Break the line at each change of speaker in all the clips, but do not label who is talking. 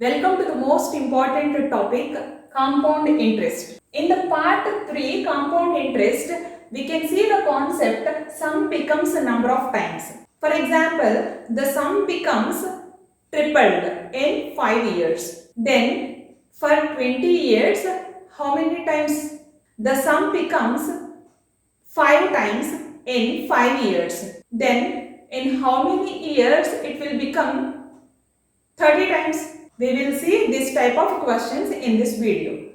Welcome to the most important topic, compound interest. In the part 3, compound interest, we can see the concept sum becomes a number of times. For example, the sum becomes tripled in 5 years. Then for 20 years, how many times? The sum becomes 5 times in 5 years. Then in how many years it will become 30 times? We will see this type of questions in this video.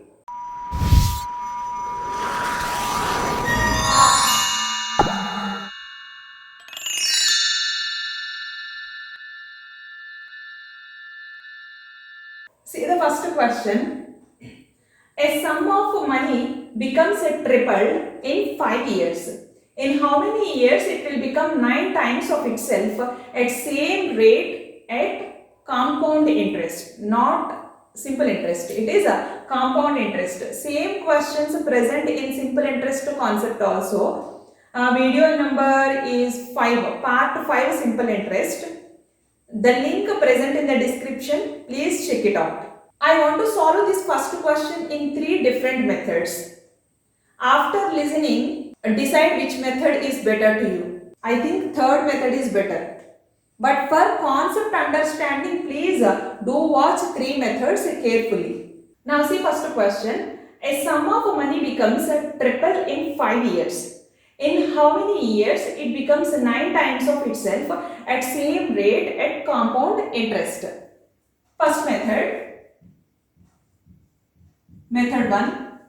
See the first question. A sum of money becomes a triple in 5 years. In how many years it will become 9 times of itself at same rate at compound interest, not simple interest. It is a compound interest. Same questions present in simple interest concept also. Video number is 5, part 5 simple interest. The link present in the description, please check it out. I want to solve this first question in 3 different methods. After listening, decide which method is better to you. I think third method is better. But for concept understanding, please do watch 3 methods carefully. Now see first question. A sum of money becomes a triple in 5 years. In how many years it becomes 9 times of itself at same rate at compound interest? First method. Method 1.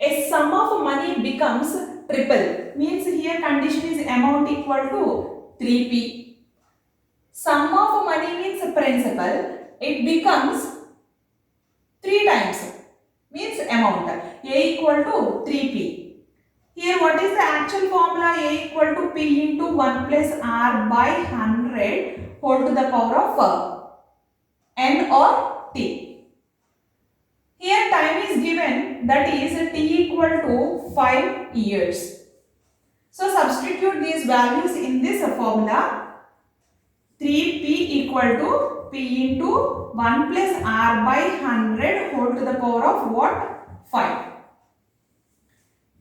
A sum of money becomes triple. Means here condition is amount equal to 3p. Sum of money means principal. It becomes 3 times. Means amount. A equal to 3p. Here what is the actual formula? A equal to P into 1 plus R by 100 whole to the power of N or T. Here time is given, that is T equal to 5 years. So substitute these values in this formula. 3p equal to P into 1 plus R by 100 whole to the power of what? 5.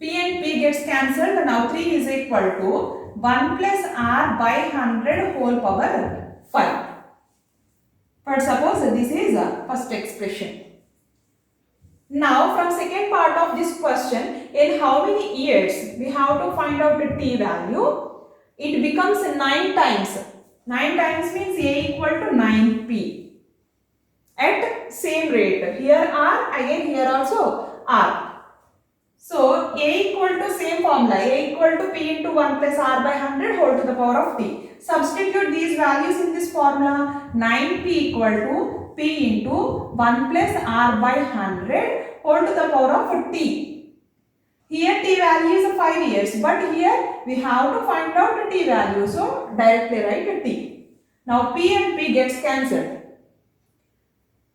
P and P gets cancelled. Now 3 is equal to 1 plus R by 100 whole power 5. But suppose this is a first expression. Now from second part of this question, in how many years we have to find out the t value? It becomes 9 times. 9 times means A equal to 9p at same rate. Here R, again here also R. So A equal to same formula, A equal to P into 1 plus R by 100 whole to the power of T. Substitute these values in this formula. 9p equal to P into 1 plus R by 100 whole to the power of T. Here T value is 5 years, but here we have to find out the T value. So directly write T. Now P and P gets cancelled.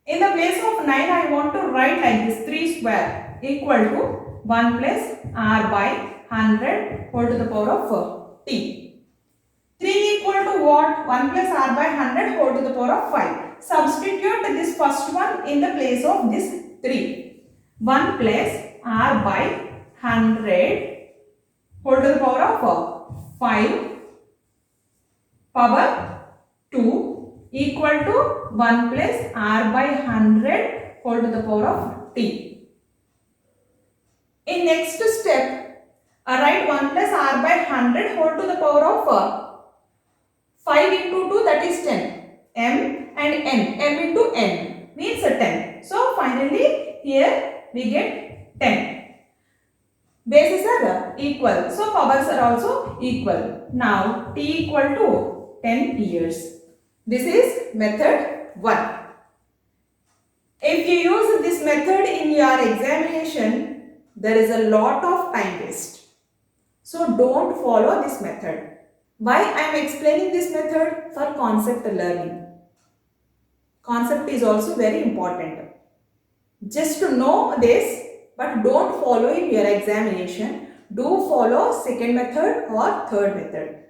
In the place of 9, I want to write like this, 3 square equal to 1 plus R by 100 whole to the power of T. 3 equal to what? 1 plus R by 100 whole to the power of 5. Substitute this first one in the place of this 3. 1 plus R by 100 whole to the power of 5 power 2 equal to 1 plus R by 100 whole to the power of T. In next step, write 1 plus R by 100 whole to the power of 5 into 2, that is 10. M and N. M into N means 10. So finally here we get 10. Bases are equal. So powers are also equal. Now T equal to 10 years. This is method 1. If you use this method in your examination, there is a lot of time waste. So don't follow this method. Why I am explaining this method? For concept learning. Concept is also very important. Just to know this, but don't follow in your examination. Do follow second method or third method.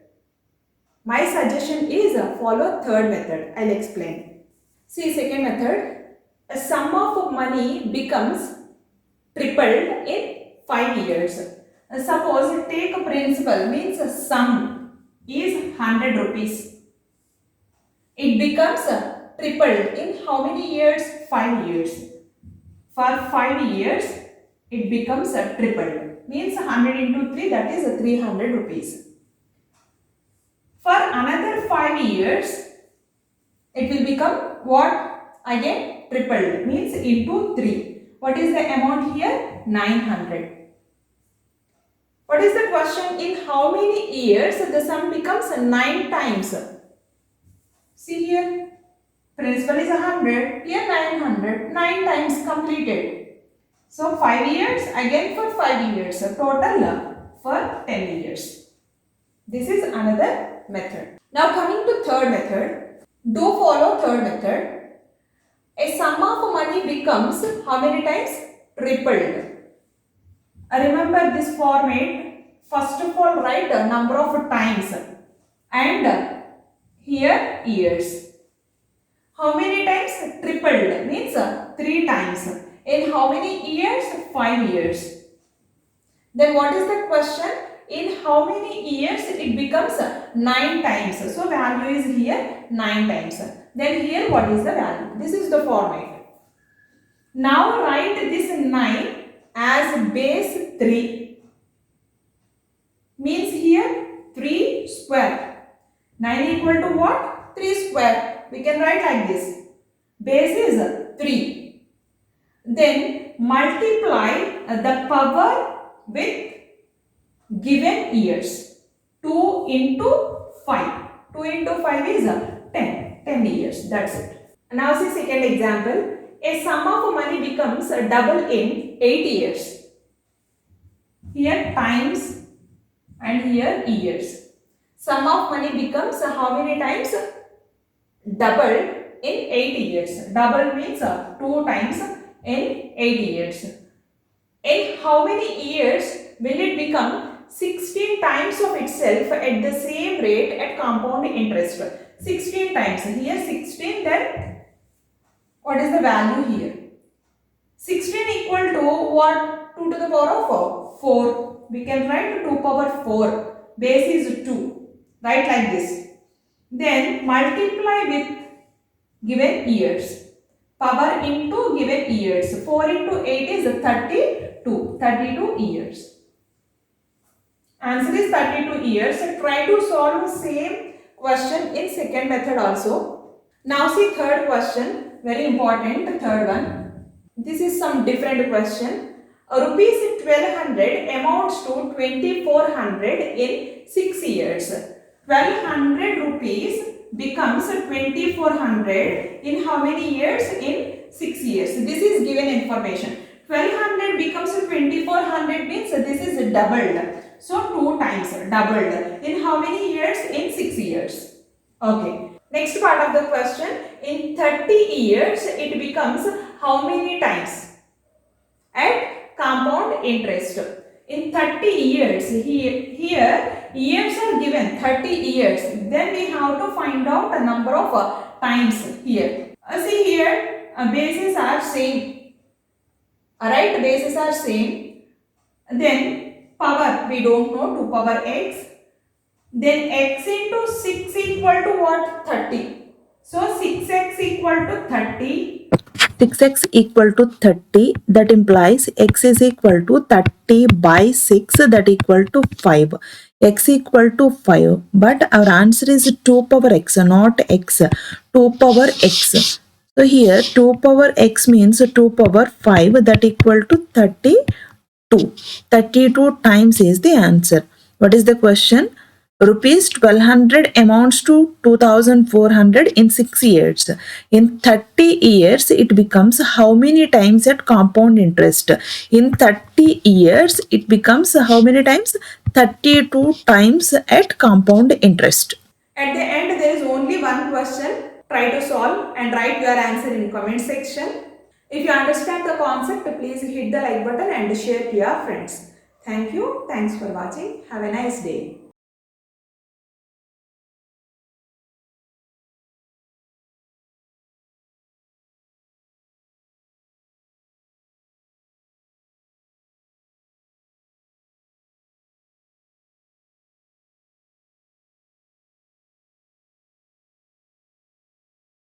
My suggestion is follow third method. I'll explain. See second method. A sum of money becomes tripled in 5 years. Suppose take a principal means a sum is 100 rupees. It becomes tripled in how many years? 5 years. For 5 years it becomes tripled. Means 100 into 3, that is 300 rupees. For another 5 years it will become what? Again tripled, means into 3. What is the amount here? 900. What is the question? In how many years the sum becomes 9 times? See here, principal is 100, here 900, 9 times completed. So 5 years, again for 5 years, total for 10 years. This is another method. Now coming to third method, do follow third method. A sum of money becomes how many times? Tripled. Remember this format. First of all, write the number of times and here years. How many times? Tripled means 3 times. In how many years? 5 years. Then what is the question? In how many years it becomes 9 times. So value is here 9 times. Then here what is the value? This is the format. Now write this 9 as base 3. Means here 3 square. 9 equal to what? 3 square. We can write like this. Base is 3. Then multiply the power with given years. 2 into 5. 2 into 5 is 10. 10 years. That's it. Now see second example. A sum of money becomes double in 8 years. Here times and here years. Sum of money becomes how many times? Double in 8 years. Double means 2 times in 8 years. In how many years will it become 16 times of itself at the same rate at compound interest? 16 times. Here 16, then what is the value here? 16 equal to what? 2 to the power of 4. We can write 2 power 4. Base is 2. Write like this. Then multiply with given years. Power into given years. 4 into 8 is 32. 32 years. Answer is 32 years. Try to solve same question in second method also. Now see third question. Very important, third one. This is some different question. Rupees 1200 amounts to 2400 in 6 years. 1200 rupees becomes 2400 in how many years? In 6 years. This is given information. 1200 becomes 2400 means this is doubled. So 2 times doubled. In how many years? In 6 years. Okay. Next part of the question. In 30 years it becomes how many times? At compound interest. In 30 years, here years are given 30 years. Then we have to find out the number of times here. See here, bases are same. Alright, bases are same. Then power, we don't know, 2 power x. Then x into 6 equal to what? 30. So 6x equal to 30.
6x equal to 30, that implies x is equal to 30 by 6, that equal to 5. X equal to 5, but our answer is 2 power x, not x. 2 power x. So here 2 power x means 2 power 5, that equal to 32. 32 times is the answer. What is the question? Rupees 1200 amounts to 2400 in 6 years. In 30 years, it becomes how many times at compound interest? In 30 years, it becomes how many times? 32 times at compound interest.
At the end, there is only one question. Try to solve and write your answer in comment section. If you understand the concept, please hit the like button and share to your friends. Thank you. Thanks for watching. Have a nice day.